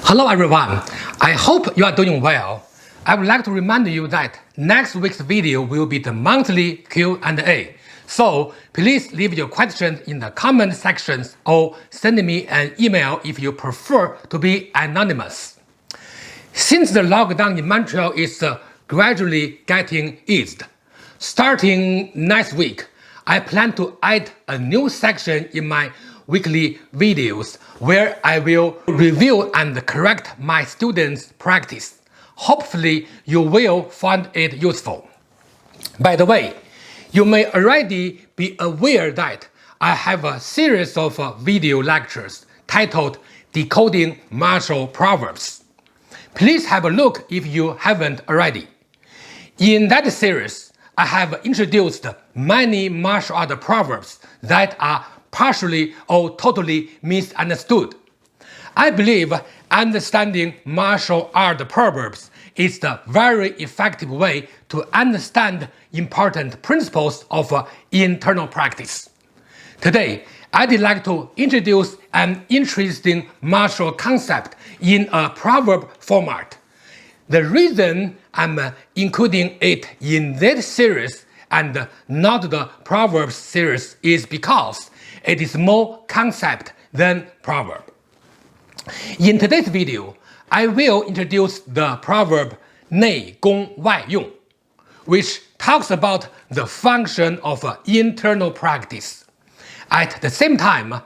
Hello everyone, I hope you are doing well. I would like to remind you that next week's video will be the monthly Q&A. So please leave your questions in the comment sections or send me an email if you prefer to be anonymous. Since the lockdown in Montreal is gradually getting eased, starting next week, I plan to add a new section in my weekly videos where I will review and correct my students' practice. Hopefully, you will find it useful. By the way, you may already be aware that I have a series of video lectures titled Decoding Martial Proverbs. Please have a look if you haven't already. In that series, I have introduced many martial art proverbs that are partially or totally misunderstood. I believe understanding martial art proverbs is the very effective way to understand important principles of internal practice. Today, I'd like to introduce an interesting martial concept in a proverb format. The reason I'm including it in this series and not the Proverbs series is because it is more concept than proverb. In today's video, I will introduce the proverb 内功外用, which talks about the function of internal practice. At the same time,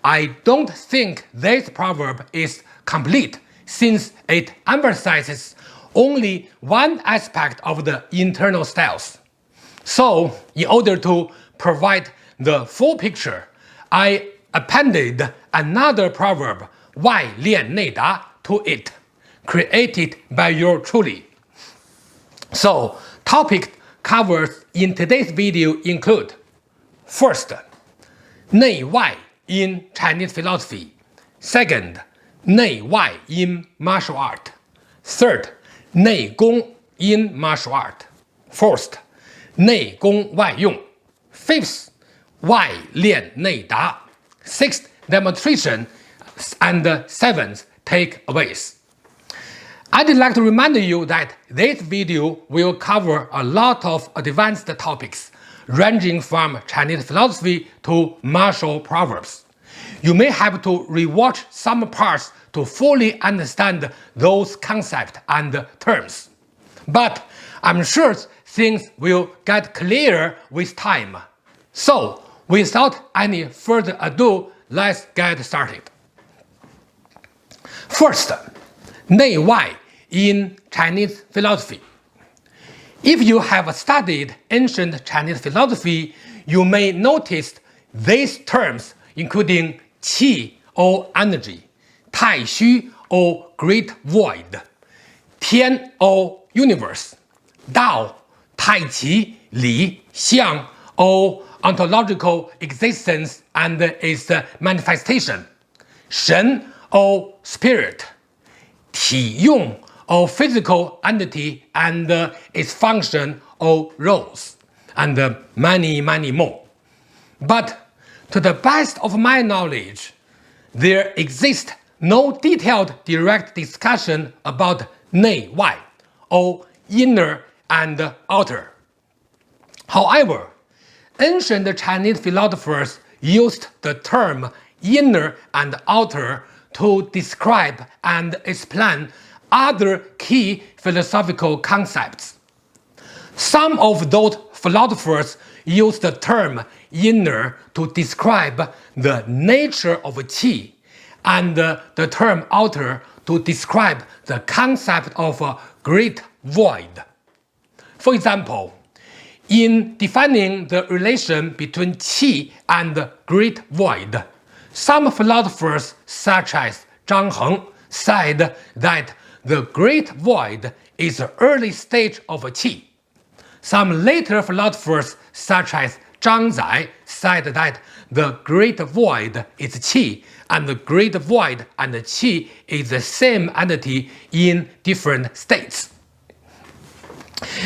I don't think this proverb is complete since it emphasizes only one aspect of the internal styles. So, in order to provide the full picture, I appended another proverb 外练内达 to it, created by yours truly. So, topic covers in today's video include: first, 内外 in Chinese philosophy; second, 内外 in martial art; third, 内功 in martial art; fourth, 内功外用; fifth, 外练内达; sixth, demonstration; and seventh, takeaways. I'd like to remind you that this video will cover a lot of advanced topics, ranging from Chinese philosophy to martial proverbs. You may have to rewatch some parts to fully understand those concepts and terms. But I'm sure things will get clearer with time. So, without any further ado, let's get started. First, 内外 in Chinese philosophy. If you have studied ancient Chinese philosophy, you may notice these terms including qi or energy, 太虚 or great void, 天 or universe, 道 tai qi, 理 xiang or ontological existence and its manifestation, 神 or spirit, 体用 or physical entity and its function or roles, and many more. But to the best of my knowledge, there exists no detailed direct discussion about 内外 or inner and outer. However, ancient Chinese philosophers used the term inner and outer to describe and explain other key philosophical concepts. Some of those philosophers used the term inner to describe the nature of qi, and the term outer to describe the concept of a great void. For example, in defining the relation between qi and great void, some philosophers such as Zhang Heng said that the great void is the early stage of qi. Some later philosophers such as Zhang Zai said that the great void is qi, and the great void and qi is the same entity in different states.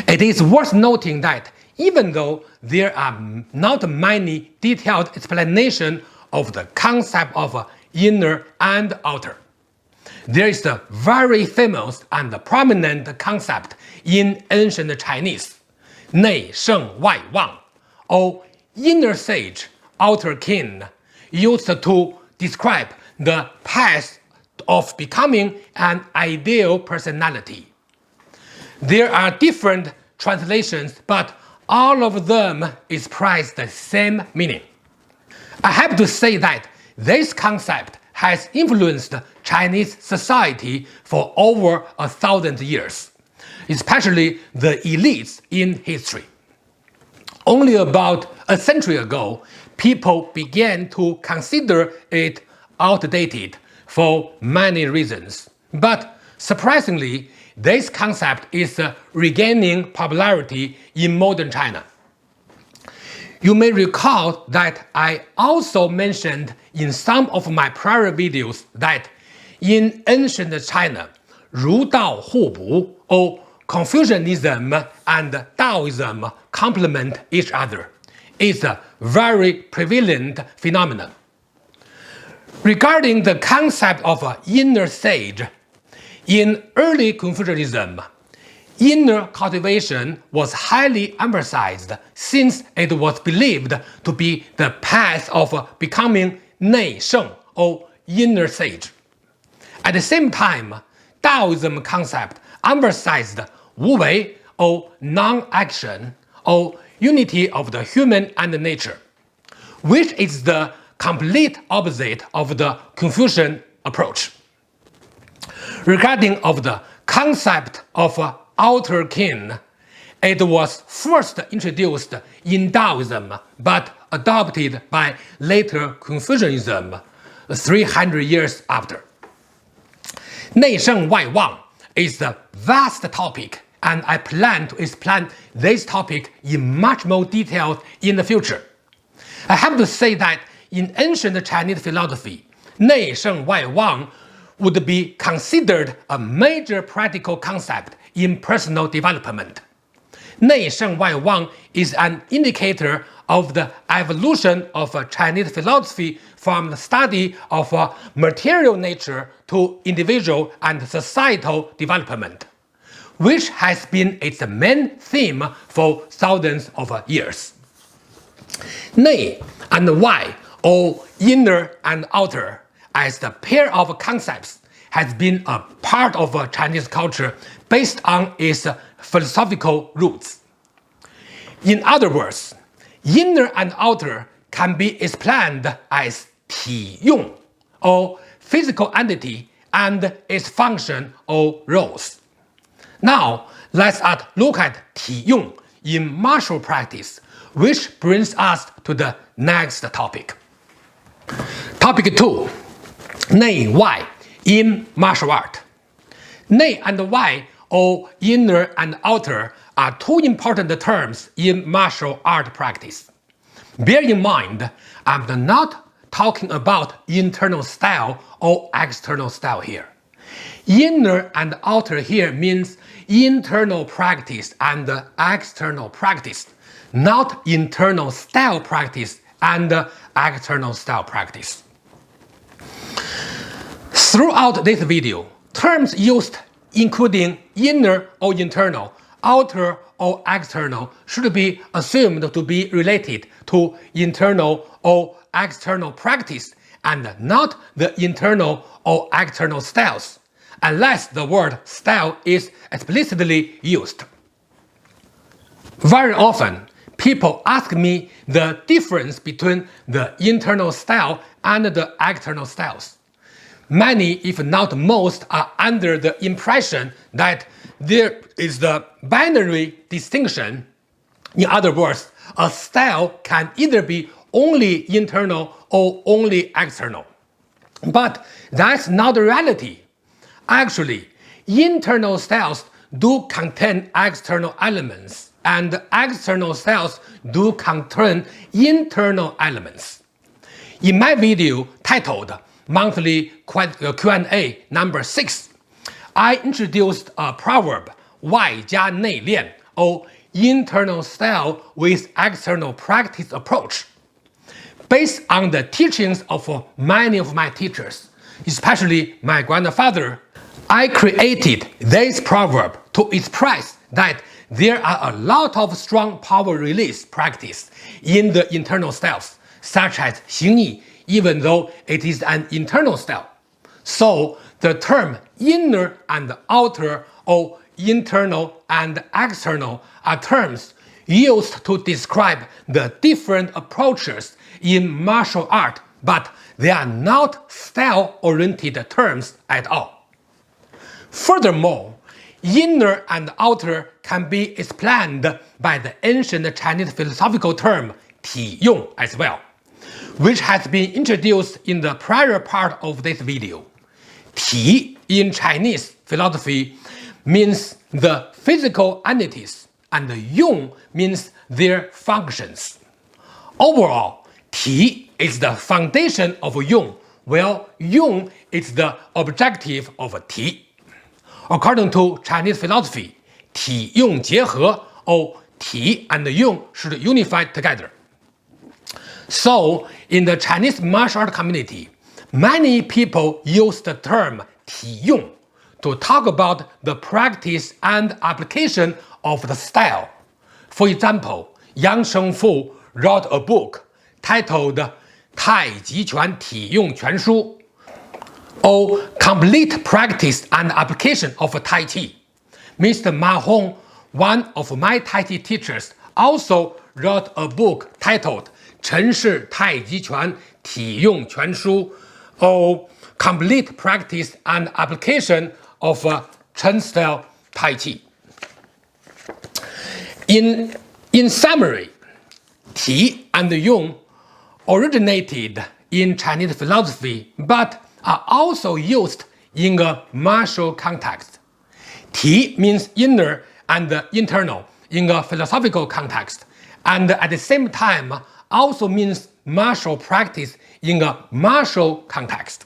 It is worth noting that even though there are not many detailed explanations of the concept of inner and outer, there is a very famous and prominent concept in ancient Chinese, 内圣外望, or inner sage, outer king, used to describe the path of becoming an ideal personality. There are different translations, but all of them express the same meaning. I have to say that this concept has influenced Chinese society for over 1,000 years, especially the elites in history. Only about a century ago, people began to consider it outdated for many reasons. But surprisingly, this concept is regaining popularity in modern China. You may recall that I also mentioned in some of my prior videos that in ancient China, 儒道互补, or Confucianism and Taoism complement each other, is a very prevalent phenomenon. Regarding the concept of inner sage, in early Confucianism, inner cultivation was highly emphasized since it was believed to be the path of becoming 内圣, or inner sage. At the same time, Taoism concept emphasized 无为, or non-action, or unity of the human and nature, which is the complete opposite of the Confucian approach. Regarding of the concept of outer king, it was first introduced in Taoism but adopted by later Confucianism 300 years after. 内圣外望 is a vast topic, and I plan to explain this topic in much more detail in the future. I have to say that in ancient Chinese philosophy, 内圣外望 would be considered a major practical concept in personal development. 内圣外望 is an indicator of the evolution of Chinese philosophy from the study of material nature to individual and societal development, which has been its main theme for thousands of years. 内 and 外, or inner and outer, as the pair of concepts has been a part of Chinese culture based on its philosophical roots. In other words, inner and outer can be explained as 体用, or physical entity, and its function or roles. Now, let's look at 体用 in martial practice, which brings us to the next topic. Topic 2. 内外 in martial art. 内 and 外, or inner and outer, are two important terms in martial art practice. Bear in mind, I'm not talking about internal style or external style here. Inner and outer here means internal practice and external practice, not internal style practice and external style practice. Throughout this video, terms used including inner or internal, outer or external should be assumed to be related to internal or external practice and not the internal or external styles, unless the word style is explicitly used. Very often, people ask me the difference between the internal style and the external styles. Many, if not most, are under the impression that there is the binary distinction. In other words, a style can either be only internal or only external. But that's not the reality. Actually, internal styles do contain external elements, and external styles do contain internal elements. In my video titled Monthly Q&A number 6, I introduced a proverb, 外加内练, or internal style with external practice approach. Based on the teachings of many of my teachers, especially my grandfather. I created this proverb to express that there are a lot of strong power release practice in the internal styles, such as 形意, even though it is an internal style. So the term inner and outer or internal and external are terms used to describe the different approaches in martial art, but they are not style-oriented terms at all. Furthermore, inner and outer can be explained by the ancient Chinese philosophical term 体用 as well, which has been introduced in the prior part of this video. 体 in Chinese philosophy means the physical entities, and 用 means their functions. Overall, 体 is the foundation of 用, while 用 is the objective of 体. According to Chinese philosophy, 体用结合 or 体 and 用 should unify together. So, in the Chinese martial art community, many people use the term 体用 to talk about the practice and application of the style. For example, Yang Shengfu wrote a book titled 太极拳体用全书, or Complete Practice and Application of Tai Chi. Mr. Ma Hong, one of my Tai Chi teachers, also wrote a book titled 陈氏太极拳体用全书, or Complete Practice and Application of Chen Style Tai Chi. In summary, 体 and 用 originated in Chinese philosophy, but are also used in a martial context. 体 means inner and internal in a philosophical context, and at the same time also means martial practice in a martial context.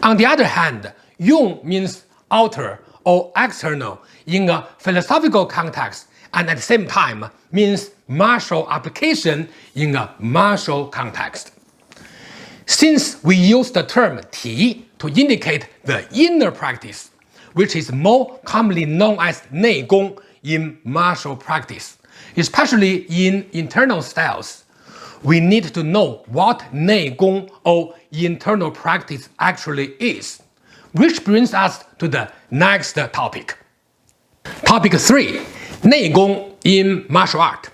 On the other hand, 用 means outer or external in a philosophical context, and at the same time means martial application in a martial context. Since we use the term 体 to indicate the inner practice, which is more commonly known as 内功 in martial practice, especially in internal styles, we need to know what 内功 or internal practice actually is, which brings us to the next topic. Topic 3. 内功 in martial art.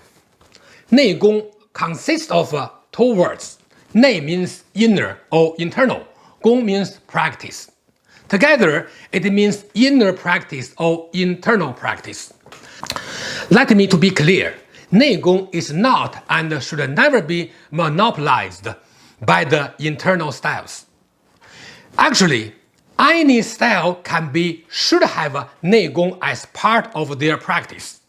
内功 consists of two words. 内 means inner or internal. 功 means practice. Together, it means inner practice or internal practice. Let me to be clear. 内功 is not and should never be monopolized by the internal styles. Actually, any style should have 内功 as part of their practice.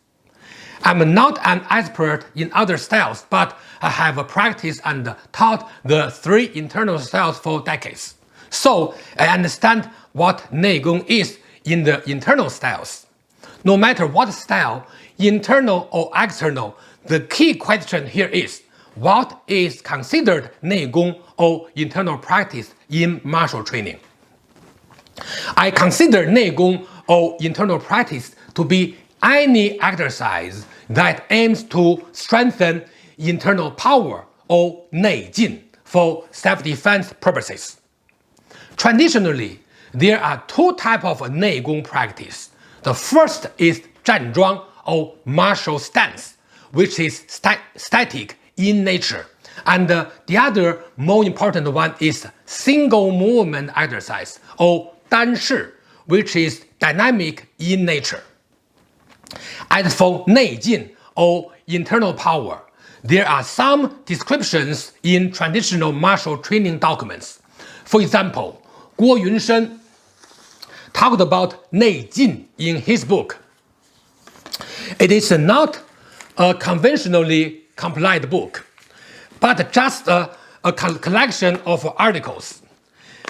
I'm not an expert in other styles, but I have practiced and taught the three internal styles for decades. So I understand what 内功 is in the internal styles. No matter what style, internal or external, the key question here is, what is considered 内功 or internal practice in martial training? I consider 内功 or internal practice to be any exercise that aims to strengthen internal power or 内劲 for self-defense purposes. Traditionally, there are two types of 内功 practice. The first is 站桩 or martial stance, which is static in nature. And the other more important one is single movement exercise or 单式, which is dynamic in nature. As for 内劲 or internal power, there are some descriptions in traditional martial training documents. For example, Guo Yunshen talked about 内劲 in his book. It is not a conventionally compiled book, but just a collection of articles.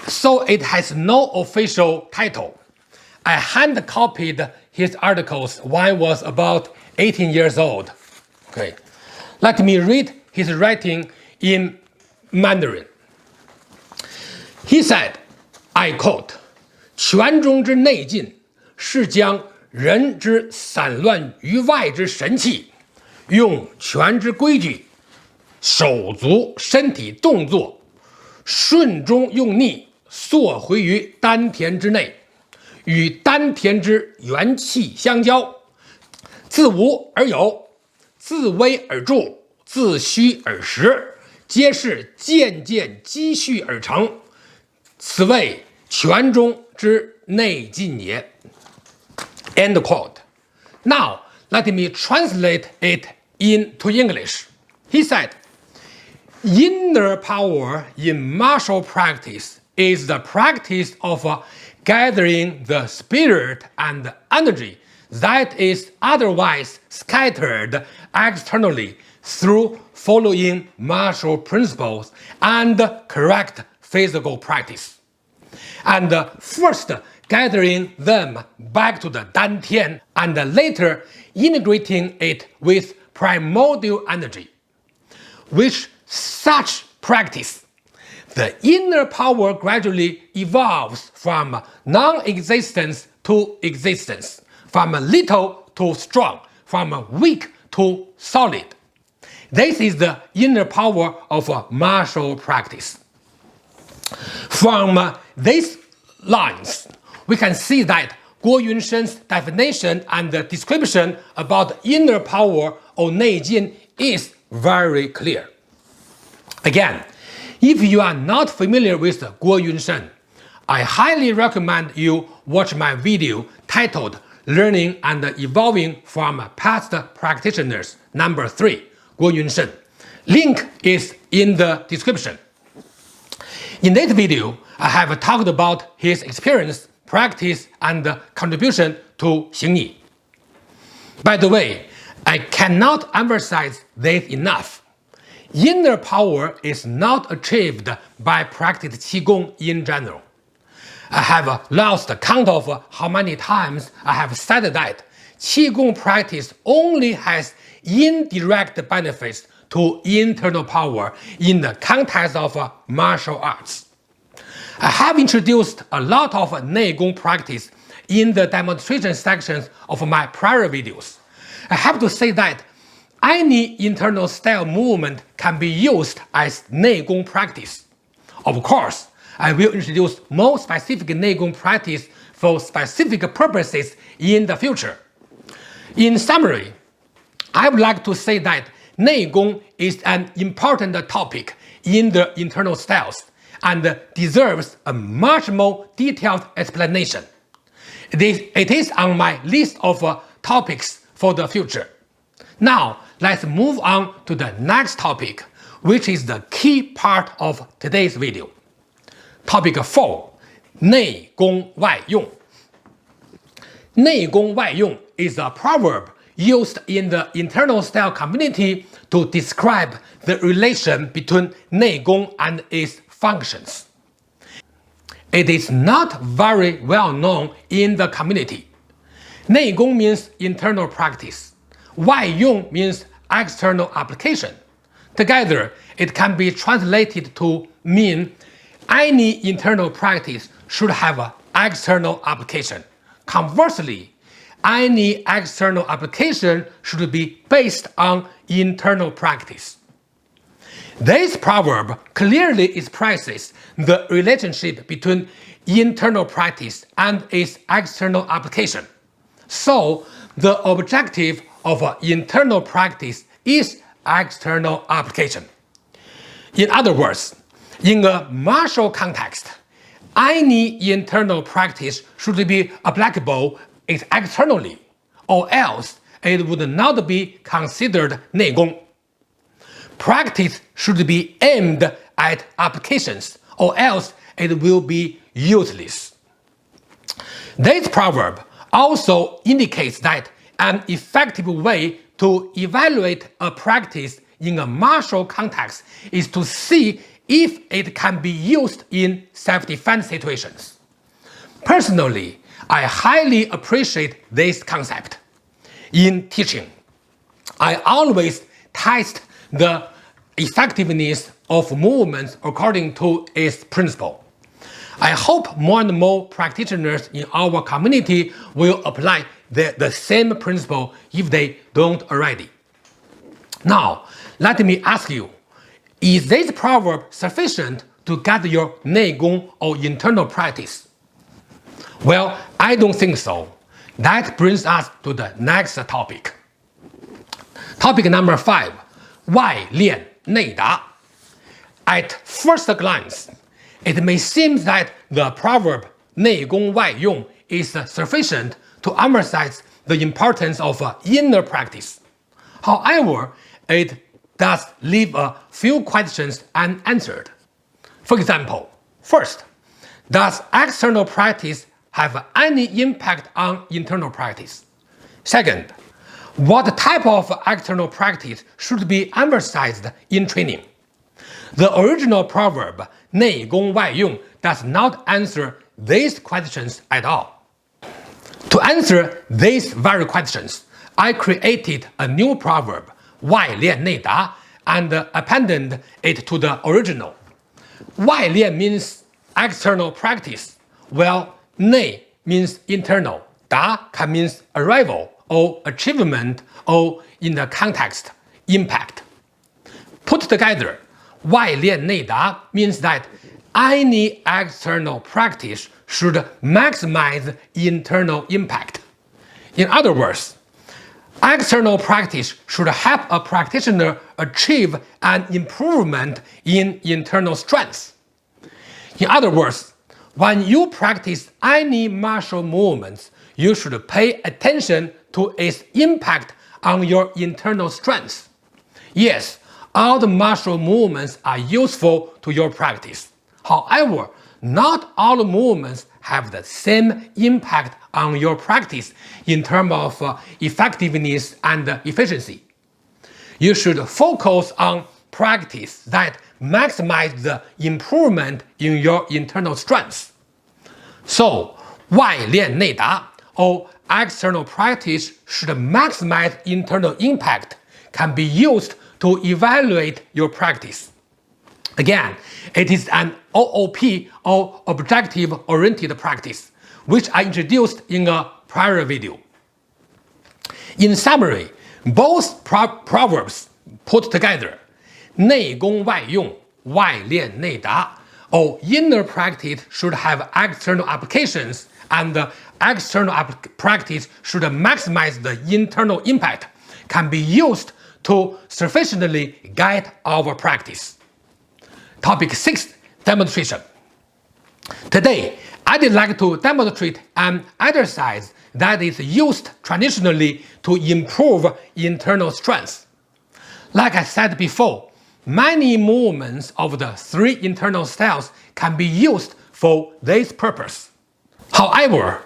So it has no official title. I hand-copied his articles when I was about 18 years old. Okay. Let me read his writing in Mandarin. He said, I quote, 权中之内劲，是将人之散乱于外之神气，用权之规矩，手足身体动作，顺中用逆，缩回于丹田之内，与丹田之元气相交，自无而有，自微而著，自虚而实，皆是渐渐积蓄而成，此谓权中之内劲也。End quote. Now, let me translate it into English. He said, inner power in martial practice is the practice of gathering the spirit and energy that is otherwise scattered externally through following martial principles and correct physical practice. And first gathering them back to the Dantian and later integrating it with primordial energy. With such practice, the inner power gradually evolves from non-existence to existence, from little to strong, from weak to solid. This is the inner power of martial practice. From these lines, we can see that Guo Yunshen's definition and description about inner power or Neijin is very clear. Again, if you are not familiar with Guo Yunshen, I highly recommend you watch my video titled Learning and Evolving from Past Practitioners number 3, Guo Yunshen. Link is in the description. In this video, I have talked about his experience, practice, and contribution to Xingyi. By the way, I cannot emphasize this enough. Inner power is not achieved by practicing Qigong in general. I have lost count of how many times I have said that Qigong practice only has indirect benefits to internal power in the context of martial arts. I have introduced a lot of Neigong practice in the demonstration sections of my prior videos. I have to say that any internal style movement can be used as Neigong practice. Of course, I will introduce more specific Neigong practice for specific purposes in the future. In summary, I would like to say that Neigong is an important topic in the internal styles and deserves a much more detailed explanation. It is on my list of topics for the future. Now, let's move on to the next topic, which is the key part of today's video. Topic 4. 内功外用. 内功外用 is a proverb used in the internal style community to describe the relation between Neigong and its functions. It is not very well known in the community. Neigong means internal practice. Waiyong means external application. Together, it can be translated to mean any internal practice should have an external application. Conversely, any external application should be based on internal practice. This proverb clearly expresses the relationship between internal practice and its external application. So, the objective of internal practice is external application. In other words, in a martial context, any internal practice should be applicable externally, or else it would not be considered Neigong. Practice should be aimed at applications, or else it will be useless. This proverb also indicates that an effective way to evaluate a practice in a martial context is to see if it can be used in self-defense situations. Personally, I highly appreciate this concept. In teaching, I always test the effectiveness of movements according to its principle. I hope more and more practitioners in our community will apply the same principle if they don't already. Now, let me ask you, is this proverb sufficient to get your 内功 or internal practice? Well, I don't think so. That brings us to the next topic. Topic number 5. 外练内达. At first glance, it may seem that the proverb 内功外用 is sufficient to emphasize the importance of inner practice. However, it does leave a few questions unanswered. For example, first, does external practice have any impact on internal practice? Second, what type of external practice should be emphasized in training? The original proverb 内功外用 does not answer these questions at all. To answer these very questions, I created a new proverb 外练内达 and appended it to the original. 外练 means external practice, while 内 means internal. 达 can means arrival or achievement or in the context, impact. Put together, 外练内达 means that any external practice should maximize internal impact. In other words, external practice should help a practitioner achieve an improvement in internal strength. In other words, when you practice any martial movements, you should pay attention to its impact on your internal strength. Yes, all the martial movements are useful to your practice. However, not all movements have the same impact on your practice in terms of effectiveness and efficiency. You should focus on practice that maximize the improvement in your internal strength. So, 外练内达 or external practice should maximize internal impact can be used to evaluate your practice. Again, it is an OOP or objective-oriented practice, which I introduced in a prior video. In summary, both proverbs put together, 内功外用, 外练内达, or inner practice should have external applications and the external practice should maximize the internal impact, can be used to sufficiently guide our practice. Topic 6. Demonstration. Today, I'd like to demonstrate an exercise that is used traditionally to improve internal strength. Like I said before, many movements of the 3 internal styles can be used for this purpose. However,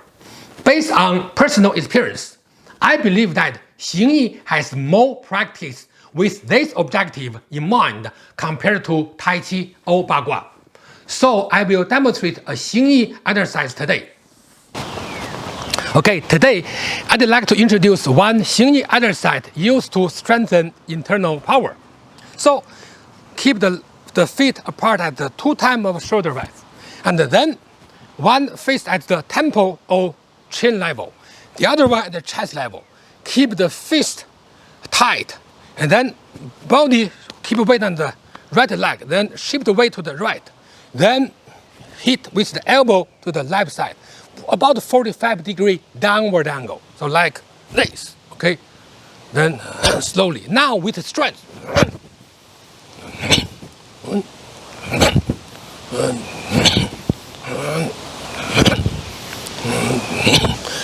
based on personal experience, I believe that 形意 has more practice with this objective in mind compared to Tai Chi or Bagua. So I will demonstrate a 形意 exercise today. Okay, today I'd like to introduce one 形意 exercise used to strengthen internal power. So keep the feet apart at the 2 times of shoulder width, and then one face at the temple or chin level, the other one at the chest level. Keep the fist tight, and then body keep weight on the right leg, then shift the weight to the right, then hit with the elbow to the left side, about 45-degree downward angle, so like this, okay? Then slowly, now with strength.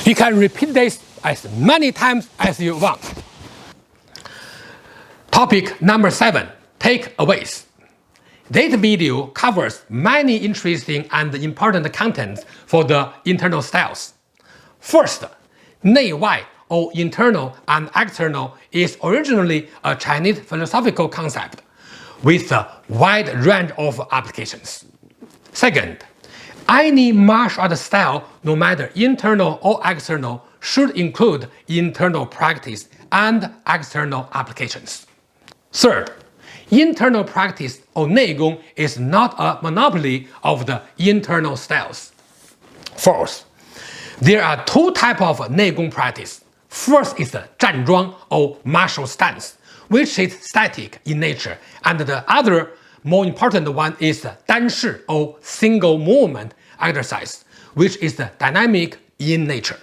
You can repeat this as many times as you want. Topic number 7. Takeaways. This video covers many interesting and important contents for the internal styles. First, 内外 or internal and external is originally a Chinese philosophical concept with a wide range of applications. Second, any martial art style, no matter internal or external, should include internal practice and external applications. Third, Internal practice or 内功 is not a monopoly of the internal styles. Fourth, there are two types of 内功 practice. First is the 站桩 or martial stance, which is static in nature, and the other, more important one is the 单式 or single movement exercise, which is the dynamic in nature.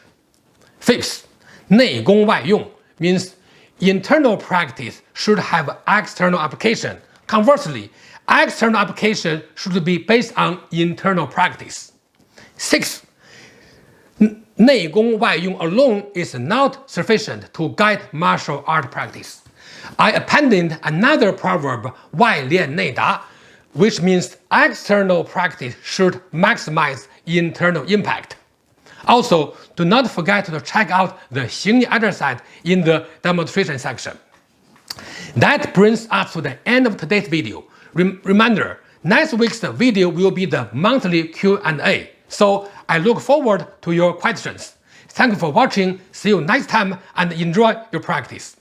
Fifth, 内功外用 means internal practice should have external application. Conversely, external application should be based on internal practice. Sixth, 内功外用 alone is not sufficient to guide martial art practice. I appended another proverb, 外练内达, which means external practice should maximize internal impact. Also, do not forget to check out the 形意 exercise in the demonstration section. That brings us to the end of today's video. Reminder, next week's video will be the monthly Q&A, so I look forward to your questions. Thank you for watching, see you next time, and enjoy your practice.